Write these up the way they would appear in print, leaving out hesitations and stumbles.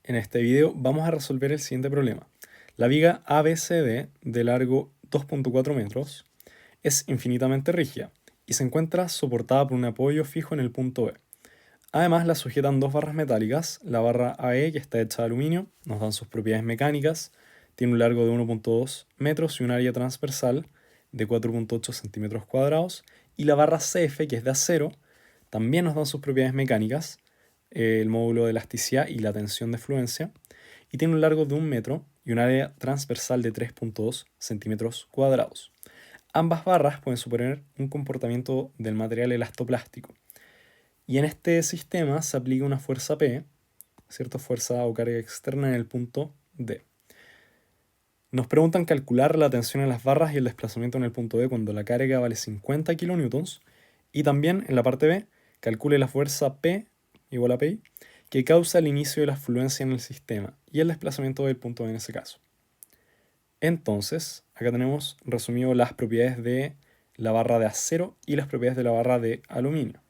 En este video vamos a resolver el siguiente problema. La viga ABCD de largo 2.4 metros es infinitamente rígida y se encuentra soportada por un apoyo fijo en el punto B. Además la sujetan dos barras metálicas, la barra AE que está hecha de aluminio, nos dan sus propiedades mecánicas, tiene un largo de 1.2 metros y un área transversal de 4.8 centímetros cuadrados, y la barra CF que es de acero, también nos dan sus propiedades mecánicas, el módulo de elasticidad y la tensión de fluencia, y tiene un largo de 1 metro y un área transversal de 3.2 centímetros cuadrados. Ambas barras pueden suponer un comportamiento del material elastoplástico. Y en este sistema se aplica una fuerza P, ¿cierto? Fuerza o carga externa en el punto D. Nos preguntan calcular la tensión en las barras y el desplazamiento en el punto D cuando la carga vale 50 kN. Y también en la parte B, calcule la fuerza P igual a Pi que causa el inicio de la fluencia en el sistema y el desplazamiento del punto D en ese caso. Entonces, acá tenemos resumido las propiedades de la barra de acero y las propiedades de la barra de aluminio.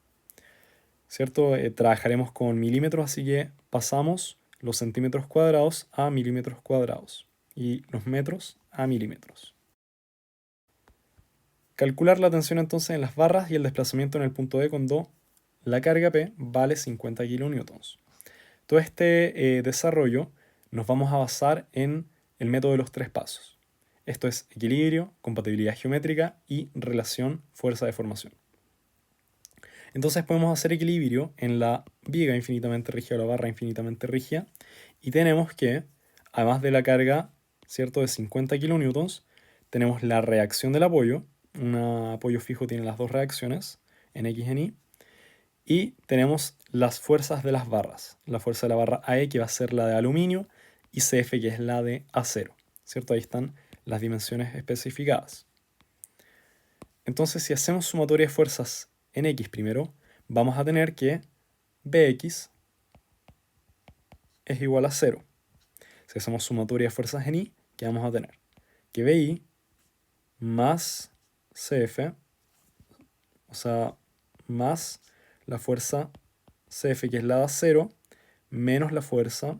¿Cierto? Trabajaremos con milímetros, así que pasamos los centímetros cuadrados a milímetros cuadrados y los metros a milímetros. Calcular la tensión entonces en las barras y el desplazamiento en el punto D cuando la carga P vale 50 kN. Todo este desarrollo nos vamos a basar en el método de los tres pasos. Esto es equilibrio, compatibilidad geométrica y relación fuerza-deformación. Entonces podemos hacer equilibrio en la viga infinitamente rígida o la barra infinitamente rígida, y tenemos que, además de la carga, ¿cierto?, de 50 kN, tenemos la reacción del apoyo. Un apoyo fijo tiene las dos reacciones, en X y en Y. Y tenemos las fuerzas de las barras. La fuerza de la barra AE, que va a ser la de aluminio, y CF, que es la de acero, ¿cierto? Ahí están las dimensiones especificadas. Entonces, si hacemos sumatoria de fuerzas en X primero, vamos a tener que Bx es igual a 0. Si hacemos sumatoria de fuerzas en Y, ¿qué vamos a tener? Que Bi más Cf, o sea, más la fuerza Cf, que es la de acero, menos la fuerza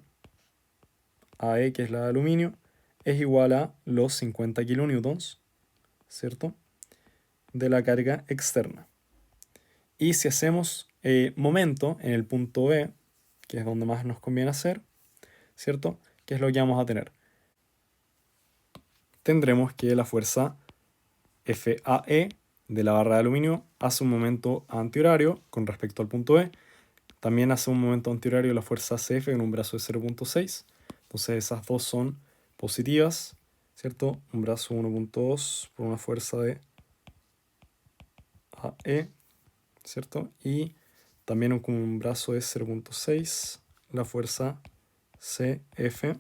AE, que es la de aluminio, es igual a los 50 kN, ¿cierto?, de la carga externa. Y si hacemos momento en el punto B, que es donde más nos conviene hacer, ¿cierto?, ¿qué es lo que vamos a tener? Tendremos que la fuerza FAE de la barra de aluminio hace un momento antihorario con respecto al punto B. También hace un momento antihorario la fuerza CF en un brazo de 0.6. Entonces esas dos son positivas, ¿cierto? Un brazo 1.2 por una fuerza de AE, ¿cierto? Y también con un brazo de 0.6 la fuerza CF.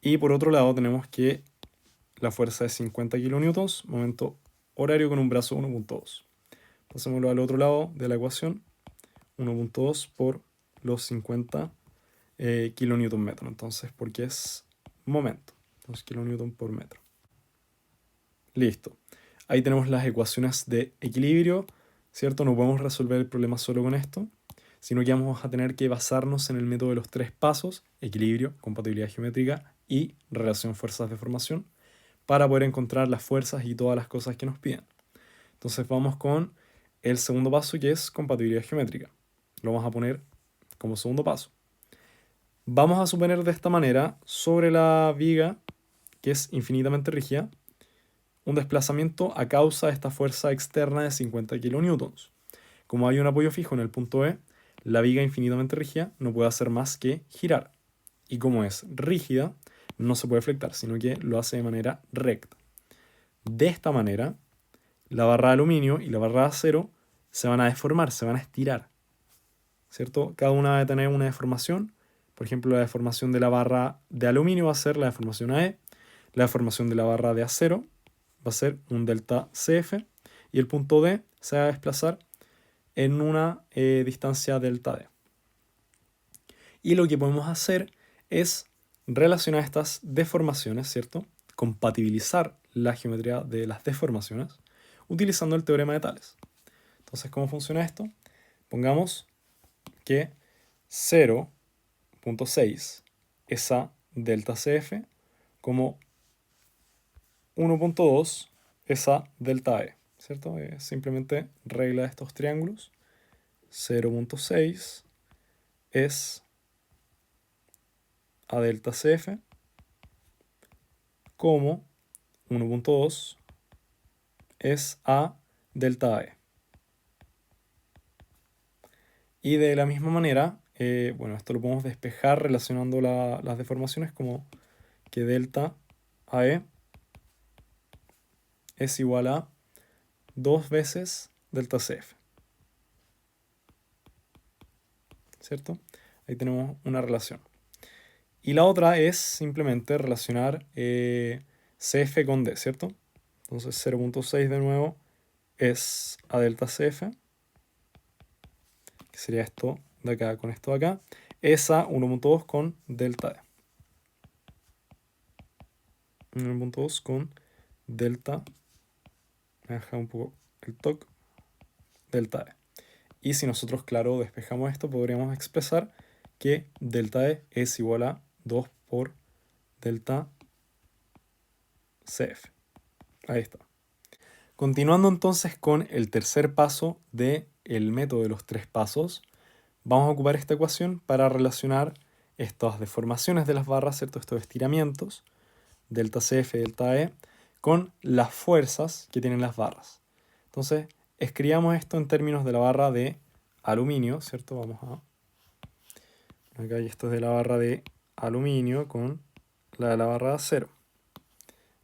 Y por otro lado tenemos que la fuerza de 50 kN, momento horario con un brazo 1.2. Pasémoslo al otro lado de la ecuación, 1.2 por los 50 kN metro. Entonces, porque es momento, 2 kN por metro. Listo. Ahí tenemos las ecuaciones de equilibrio, ¿cierto? No podemos resolver el problema solo con esto, sino que vamos a tener que basarnos en el método de los tres pasos: equilibrio, compatibilidad geométrica y relación fuerzas-deformación, para poder encontrar las fuerzas y todas las cosas que nos piden. Entonces vamos con el segundo paso, que es compatibilidad geométrica. Lo vamos a poner como segundo paso. Vamos a suponer de esta manera, sobre la viga, que es infinitamente rígida, un desplazamiento a causa de esta fuerza externa de 50 kN. Como hay un apoyo fijo en el punto E, la viga infinitamente rígida no puede hacer más que girar. Y como es rígida, no se puede flectar, sino que lo hace de manera recta. De esta manera, la barra de aluminio y la barra de acero se van a deformar, se van a estirar, ¿cierto? Cada una va a tener una deformación. Por ejemplo, la deformación de la barra de aluminio va a ser la deformación AE, la deformación de la barra de acero va a ser un delta CF, y el punto D se va a desplazar en una distancia delta D. Y lo que podemos hacer es relacionar estas deformaciones, ¿cierto? Compatibilizar la geometría de las deformaciones utilizando el teorema de Tales. Entonces, ¿cómo funciona esto? Pongamos que 0.6 esa delta CF como 1.2 esa delta E, ¿cierto? Simplemente regla de estos triángulos. 0.6 es a delta CF como 1.2 es a delta E. Y de la misma manera, bueno, esto lo podemos despejar relacionando las deformaciones como que delta AE es igual a 2 veces delta CF, ¿cierto? Ahí tenemos una relación. Y la otra es simplemente relacionar CF con D, ¿cierto? Entonces 0.6 de nuevo es a delta CF, que sería esto de acá con esto de acá, es a 1.2 con delta E. 1.2 con delta, me deja un poco el toque, delta E. Y si nosotros, claro, despejamos esto, podríamos expresar que delta E es igual a 2 por delta CF. Ahí está. Continuando entonces con el tercer paso del método de los tres pasos, vamos a ocupar esta ecuación para relacionar estas deformaciones de las barras, ¿cierto? Estos estiramientos, delta CF y delta E, con las fuerzas que tienen las barras. Entonces, escribamos esto en términos de la barra de aluminio, ¿cierto? Vamos a... Acá esto es de la barra de aluminio con la de la barra de acero.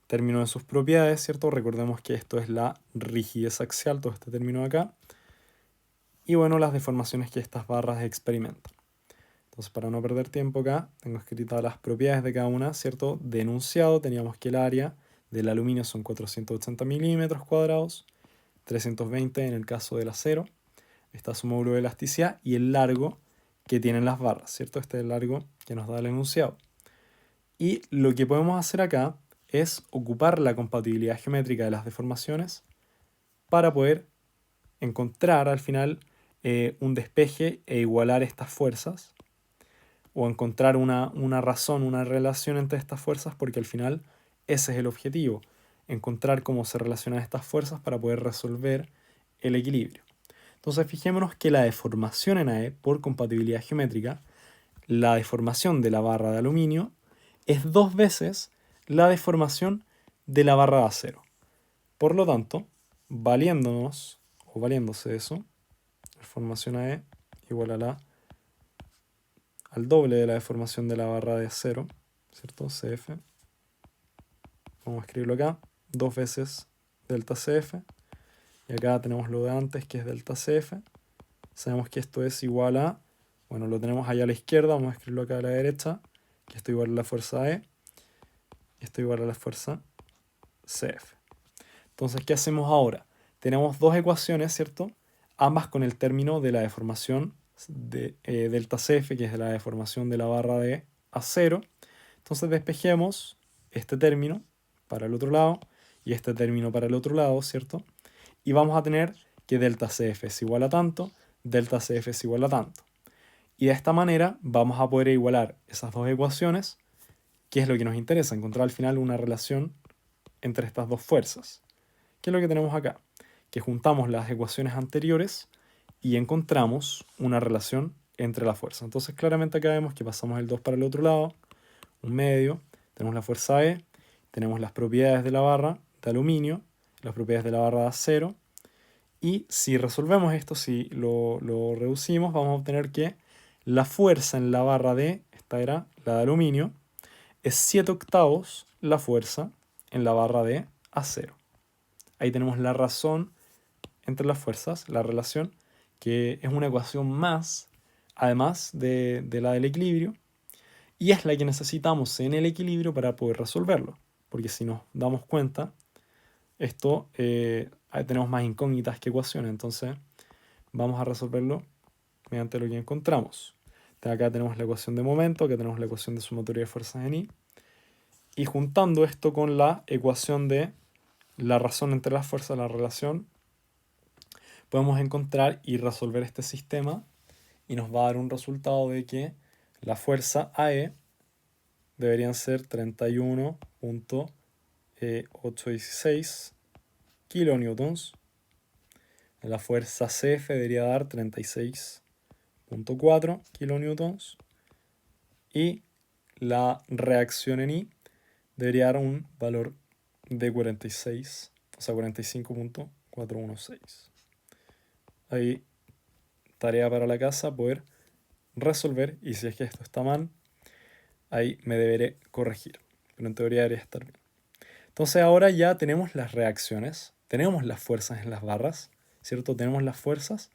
Término de sus propiedades, ¿cierto? Recordemos que esto es la rigidez axial, todo este término de acá. Y bueno, las deformaciones que estas barras experimentan. Entonces, para no perder tiempo acá, tengo escritas las propiedades de cada una, ¿cierto? De enunciado teníamos que el área del aluminio son 480 milímetros cuadrados, 320 en el caso del acero. Está su módulo de elasticidad y el largo que tienen las barras, ¿cierto? Este es el largo que nos da el enunciado. Y lo que podemos hacer acá es ocupar la compatibilidad geométrica de las deformaciones para poder encontrar al final un despeje e igualar estas fuerzas, o encontrar una razón, una relación entre estas fuerzas, porque al final ese es el objetivo, encontrar cómo se relacionan estas fuerzas para poder resolver el equilibrio. Entonces fijémonos que la deformación en AE por compatibilidad geométrica, la deformación de la barra de aluminio es 2 veces la deformación de la barra de acero. Por lo tanto, valiéndose de eso, deformación AE igual al doble de la deformación de la barra de acero, ¿cierto? CF. Vamos a escribirlo acá, 2 veces delta CF. Y acá tenemos lo de antes, que es delta CF. Sabemos que esto es igual a, bueno, lo tenemos allá a la izquierda, vamos a escribirlo acá a la derecha, que esto igual a la fuerza E, y esto igual a la fuerza CF. Entonces, ¿qué hacemos ahora? Tenemos dos ecuaciones, ¿cierto? Ambas con el término de la deformación de delta CF, que es la deformación de la barra de acero. Entonces despejemos este término para el otro lado y este término para el otro lado, ¿cierto? Y vamos a tener que delta CF es igual a tanto, delta CF es igual a tanto. Y de esta manera vamos a poder igualar esas dos ecuaciones, que es lo que nos interesa, encontrar al final una relación entre estas dos fuerzas. ¿Qué es lo que tenemos acá? Que juntamos las ecuaciones anteriores y encontramos una relación entre la fuerza. Entonces claramente acá vemos que pasamos el 2 para el otro lado, un medio, tenemos la fuerza E, tenemos las propiedades de la barra de aluminio, las propiedades de la barra de acero, y si resolvemos esto, si lo reducimos, vamos a obtener que la fuerza en la barra de, esta era la de aluminio, es 7/8 la fuerza en la barra de acero. Ahí tenemos la razón entre las fuerzas, la relación, que es una ecuación más, además de la del equilibrio, y es la que necesitamos en el equilibrio para poder resolverlo. Porque si nos damos cuenta, esto tenemos más incógnitas que ecuaciones, entonces vamos a resolverlo mediante lo que encontramos. Acá tenemos la ecuación de momento, acá tenemos la ecuación de sumatoria de fuerzas en I, y juntando esto con la ecuación de la razón entre las fuerzas, la relación, podemos encontrar y resolver este sistema y nos va a dar un resultado de que la fuerza AE deberían ser 31.816 kilonewtons. La fuerza CF debería dar 36.4 kilonewtons. Y la reacción en I debería dar un valor de 46, o sea, 45.416. Ahí, tarea para la casa, poder resolver, y si es que esto está mal, ahí me deberé corregir, pero en teoría debería estar bien. Entonces ahora ya tenemos las reacciones, tenemos las fuerzas en las barras, ¿cierto? Tenemos las fuerzas.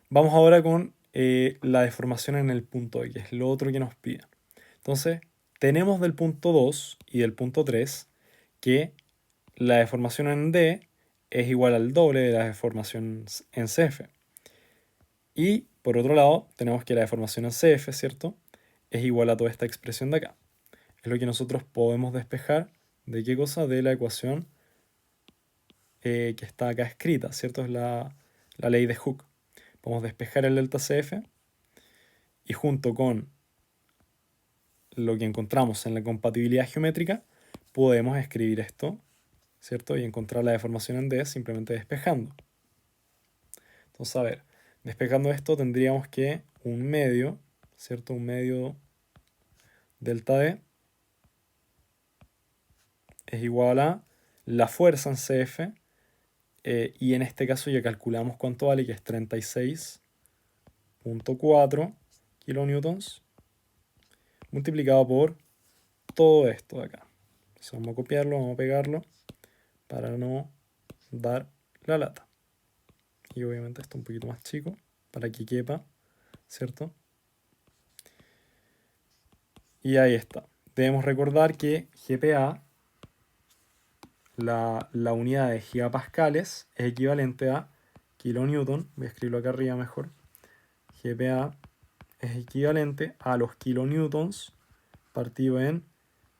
Vamos ahora con la deformación en el punto E, que es lo otro que nos piden. Entonces, tenemos del punto 2 y del punto 3 que la deformación en D es igual al doble de la deformación en CF. Y por otro lado, tenemos que la deformación en CF, ¿cierto? Es igual a toda esta expresión de acá. Es lo que nosotros podemos despejar. ¿De qué cosa? De la ecuación que está acá escrita, ¿cierto? Es la ley de Hooke. Podemos despejar el delta CF y junto con lo que encontramos en la compatibilidad geométrica, podemos escribir esto, ¿cierto? Y encontrar la deformación en D simplemente despejando. Entonces, a ver, despejando esto tendríamos que un medio, ¿cierto? Un medio delta D es igual a la fuerza en CF, y en este caso ya calculamos cuánto vale, que es 36.4 kilonewtons, multiplicado por todo esto de acá. Entonces vamos a copiarlo, vamos a pegarlo, para no dar la lata. Y obviamente esto un poquito más chico, para que quepa, ¿cierto? Y ahí está. Debemos recordar que GPa, la unidad de gigapascales, es equivalente a kilonewton. Voy a escribirlo acá arriba mejor. GPa es equivalente a los kilonewtons partido en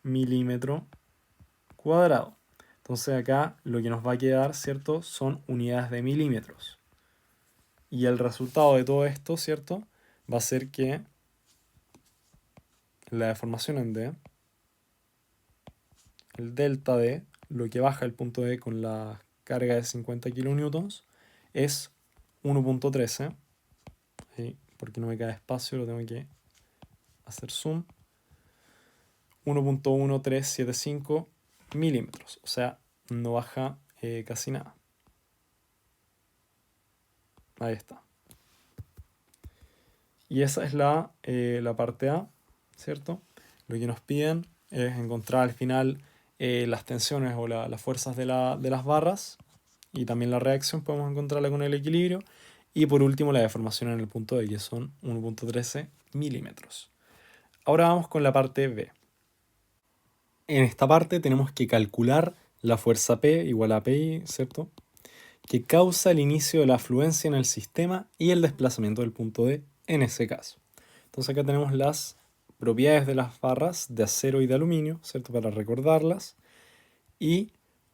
milímetro cuadrado. Entonces acá lo que nos va a quedar, ¿cierto? Son unidades de milímetros. Y el resultado de todo esto, ¿cierto? Va a ser que la deformación en D, el delta D, lo que baja el punto D con la carga de 50 kilonewtons, es 1.13. Porque no me queda espacio, lo tengo que hacer zoom. 1.1375 milímetros. O sea, no baja casi nada. Ahí está. Y esa es la parte A, ¿cierto? Lo que nos piden es encontrar al final las tensiones o las fuerzas de las barras, y también la reacción podemos encontrarla con el equilibrio. Y por último la deformación en el punto D, que son 1.13 milímetros. Ahora vamos con la parte B. En esta parte tenemos que calcular la fuerza P igual a PI, ¿cierto? Que causa el inicio de la afluencia en el sistema y el desplazamiento del punto D en ese caso. Entonces acá tenemos las propiedades de las barras de acero y de aluminio, ¿cierto? Para recordarlas. Y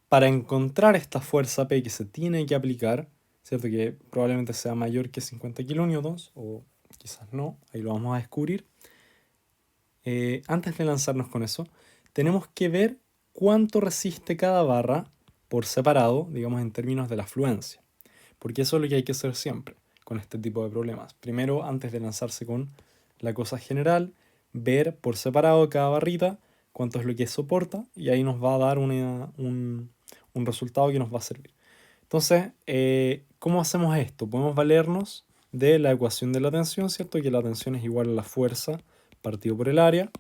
para encontrar esta fuerza P que se tiene que aplicar, ¿cierto? Que probablemente sea mayor que 50 kilonewtons, o quizás no, ahí lo vamos a descubrir. Antes de lanzarnos con eso, tenemos que ver cuánto resiste cada barra por separado, digamos en términos de la afluencia. Porque eso es lo que hay que hacer siempre con este tipo de problemas. Primero, antes de lanzarse con la cosa general, ver por separado cada barrita cuánto es lo que soporta, y ahí nos va a dar un resultado que nos va a servir. Entonces, ¿cómo hacemos esto? Podemos valernos de la ecuación de la tensión, ¿cierto? Que la tensión es igual a la fuerza partido por el área.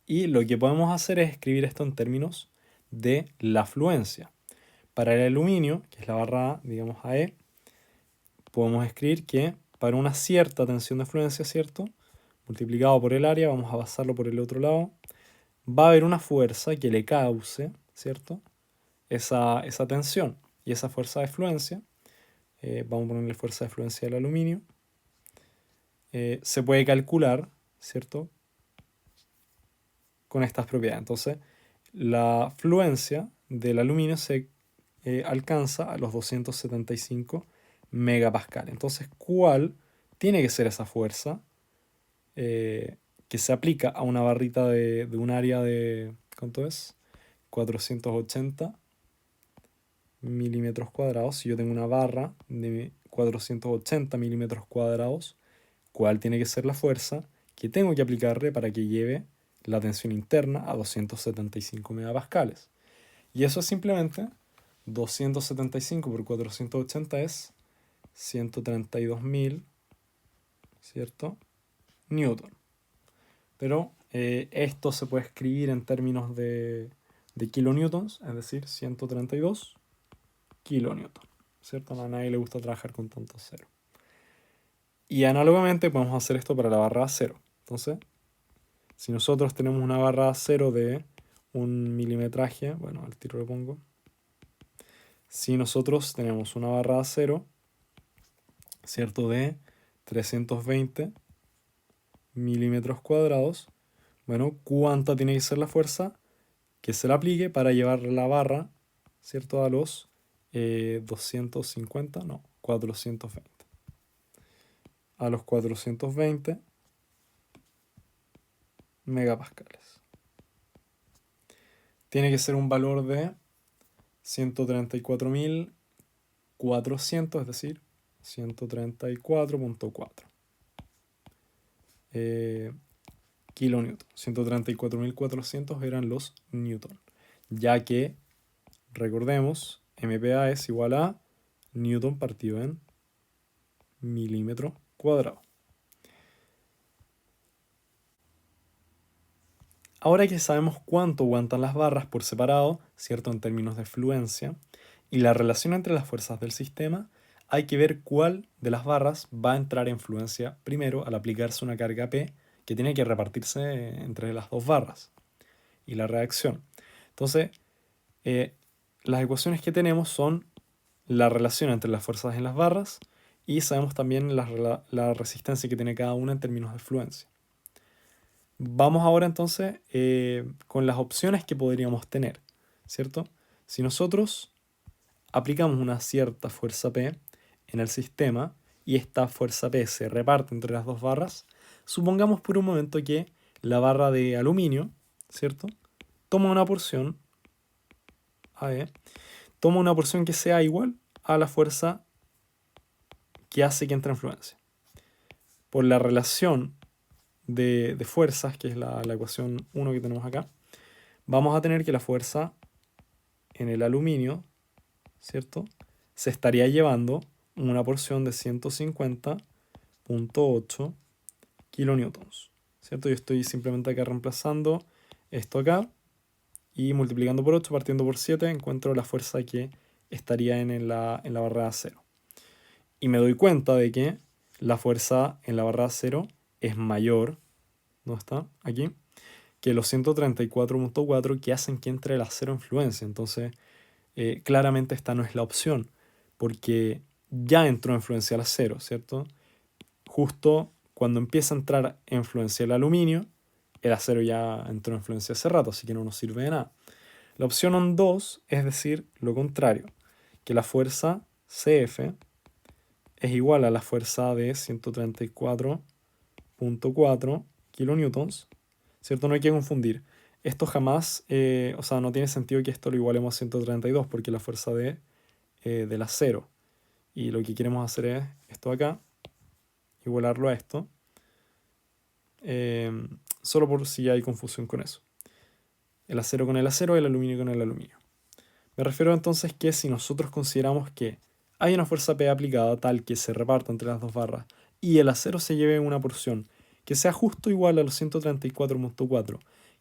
Y lo que podemos hacer es escribir esto en términos de la afluencia. Para el aluminio, que es la barra A, digamos AE, podemos escribir que para una cierta tensión de afluencia, ¿cierto? Multiplicado por el área, vamos a pasarlo por el otro lado, va a haber una fuerza que le cause, ¿cierto? Esa tensión y esa fuerza de fluencia. Vamos a ponerle fuerza de fluencia al aluminio. Se puede calcular, ¿cierto? Con estas propiedades. Entonces, la fluencia del aluminio se alcanza a los 275 megapascales. Entonces, ¿cuál tiene que ser esa fuerza que se aplica a una barrita de un área de, ¿cuánto es? 480 milímetros cuadrados. Si yo tengo una barra de 480 milímetros cuadrados, ¿cuál tiene que ser la fuerza que tengo que aplicarle para que lleve la tensión interna a 275 megapascales? Y eso es simplemente 275 por 480 es 132.000, ¿cierto? Newton. Pero esto se puede escribir en términos de kilonewtons, es decir, 132 kilonewton, ¿cierto? A nadie le gusta trabajar con tantos ceros. Y análogamente podemos hacer esto para la barra de acero. Entonces, si nosotros tenemos una barra de acero de un milimetraje, bueno, al tiro lo pongo. Si nosotros tenemos una barra de acero, ¿cierto? De 320 milímetros cuadrados, bueno, ¿cuánta tiene que ser la fuerza que se le aplique para llevar la barra, ¿cierto? A los 250, no, 420. A los 420 megapascales. Tiene que ser un valor de 134.400, es decir, 134.4 kilonewton. 134.400 eran los newton, ya que, recordemos, MPa es igual a newton partido en milímetro cuadrado. Ahora que sabemos cuánto aguantan las barras por separado, ¿cierto? En términos de fluencia, y la relación entre las fuerzas del sistema, hay que ver cuál de las barras va a entrar en fluencia primero al aplicarse una carga P que tiene que repartirse entre las dos barras y la reacción. Entonces, las ecuaciones que tenemos son la relación entre las fuerzas en las barras y sabemos también la resistencia que tiene cada una en términos de fluencia. Vamos ahora entonces con las opciones que podríamos tener, ¿cierto? Si nosotros aplicamos una cierta fuerza P en el sistema y esta fuerza P se reparte entre las dos barras, supongamos por un momento que la barra de aluminio, ¿cierto? Toma una porción, toma una porción que sea igual a la fuerza que hace que entre en fluencia. Por la relación de fuerzas, que es la ecuación 1 que tenemos acá, vamos a tener que la fuerza en el aluminio, ¿cierto? Se estaría llevando una porción de 150.8 kilonewtons, ¿cierto? Yo estoy simplemente acá reemplazando esto acá y multiplicando por 8, partiendo por 7, encuentro la fuerza que estaría en la barra de acero. Y me doy cuenta de que la fuerza en la barra de acero es mayor, ¿dónde está? Aquí, que los 134.4 que hacen que entre el acero en fluencia. Entonces, claramente esta no es la opción, porque ya entró en fluencia el acero, ¿cierto? Justo cuando empieza a entrar en fluencia el aluminio, el acero ya entró en fluencia hace rato, así que no nos sirve de nada. La opción 2 es decir lo contrario, que la fuerza CF es igual a la fuerza de 134.4 kilonewtons, ¿cierto? No hay que confundir. Esto jamás, o sea, no tiene sentido que esto lo igualemos a 132 porque la fuerza del acero. Y lo que queremos hacer es esto acá, igualarlo a esto, solo por si hay confusión con eso. El acero con el acero, el aluminio con el aluminio. Me refiero entonces que si nosotros consideramos que hay una fuerza P aplicada tal que se reparta entre las dos barras y el acero se lleve una porción que sea justo igual a los 134.4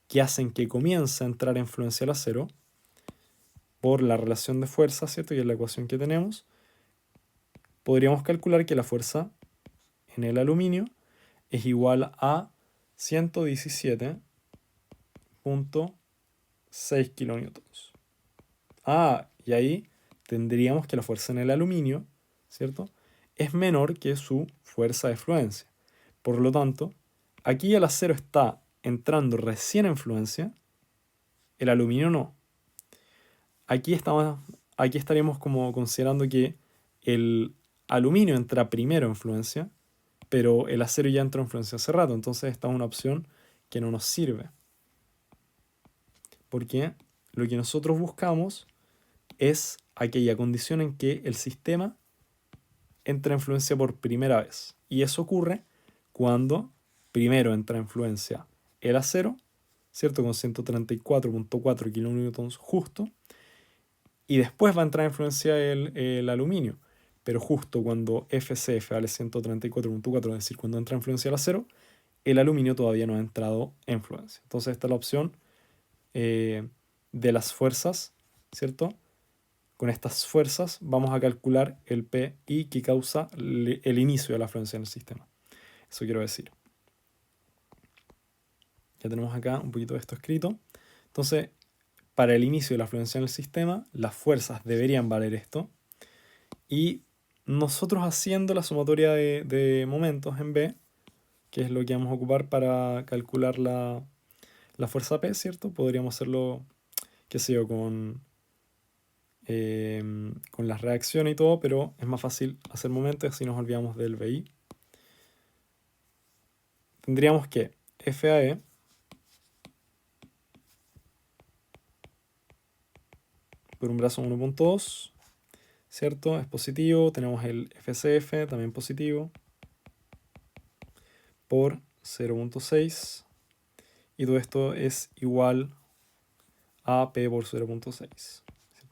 que hacen que comience a entrar en fluencia el acero por la relación de fuerza, ¿cierto? Y es la ecuación que tenemos, podríamos calcular que la fuerza en el aluminio es igual a 117.6 kilonewtons. Y ahí tendríamos que la fuerza en el aluminio, ¿cierto?, es menor que su fuerza de fluencia. Por lo tanto, aquí el acero está entrando recién en fluencia, el aluminio no. Aquí estaríamos como considerando que el aluminio entra primero en fluencia, pero el acero ya entró en fluencia hace rato, entonces esta es una opción que no nos sirve. Porque lo que nosotros buscamos es aquella condición en que el sistema entra en fluencia por primera vez. Y eso ocurre cuando primero entra en fluencia el acero, ¿cierto? Con 134.4 kN justo. Y después va a entrar en fluencia el aluminio. Pero justo cuando FCF vale 134.4, es decir, cuando entra en fluencia el acero, el aluminio todavía no ha entrado en fluencia. Entonces esta es la opción de las fuerzas, ¿cierto? Con estas fuerzas vamos a calcular el PI que causa el inicio de la fluencia en el sistema. Eso quiero decir. Ya tenemos acá un poquito de esto escrito. Entonces, para el inicio de la fluencia en el sistema, las fuerzas deberían valer esto. Y nosotros haciendo la sumatoria de momentos en B, que es lo que vamos a ocupar para calcular la fuerza P, ¿cierto? Podríamos hacerlo, qué sé yo, con las reacciones y todo, pero es más fácil hacer momentos, así nos olvidamos del BI. Tendríamos que FAE por un brazo 1.2, ¿cierto? Es positivo. Tenemos el FCF, también positivo, por 0.6. Y todo esto es igual a P por 0.6.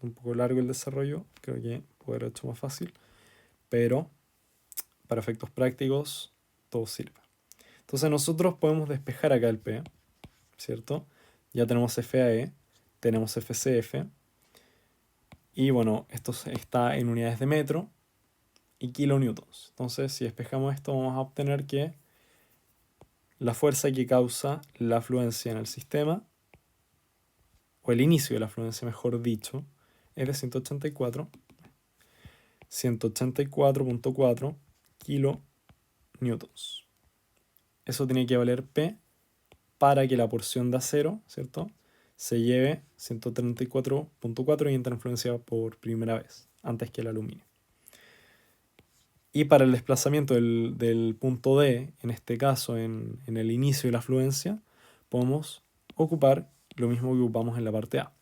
Un poco largo el desarrollo, creo que puede haber hecho más fácil, pero para efectos prácticos todo sirve. Entonces nosotros podemos despejar acá el P, ¿cierto? Ya tenemos FAE, tenemos FCF, y bueno, esto está en unidades de metro y kilonewtons. Entonces, si despejamos esto, vamos a obtener que la fuerza que causa la fluencia en el sistema, o el inicio de la fluencia, mejor dicho, es de 184.4 kilonewtons. Eso tiene que valer P para que la porción de acero, ¿cierto?, se lleve 134.4 y entre en fluencia por primera vez, antes que el aluminio. Y para el desplazamiento del punto D, en este caso en el inicio de la fluencia, podemos ocupar lo mismo que ocupamos en la parte A.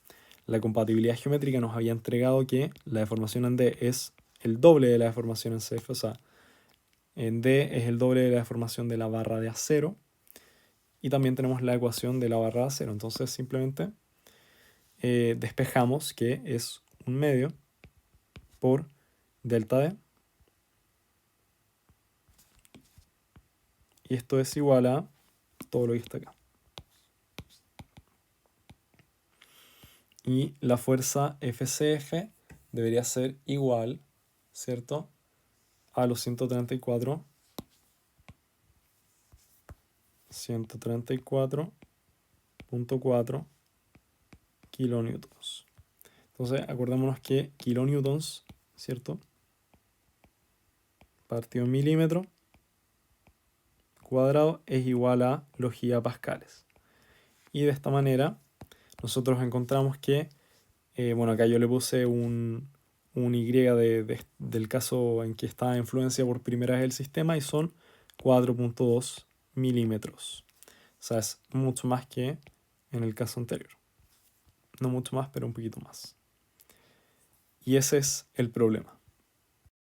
La compatibilidad geométrica nos había entregado que la deformación en D es el doble de la deformación en CF, o sea, en D es el doble de la deformación de la barra de acero, y también tenemos la ecuación de la barra de acero. Entonces simplemente despejamos que es 1/2 por delta D. Y esto es igual a todo lo que está acá. Y la fuerza FCF debería ser igual, ¿cierto?, a los 134.4 kilonewtons. Entonces, acordémonos que kilonewtons, ¿cierto?, partido en milímetro cuadrado es igual a los gigapascales. Y de esta manera nosotros encontramos que, bueno, acá yo le puse un Y del caso en que está en fluencia por primera vez el sistema, y son 4.2 milímetros. O sea, es mucho más que en el caso anterior. No mucho más, pero un poquito más. Y ese es el problema.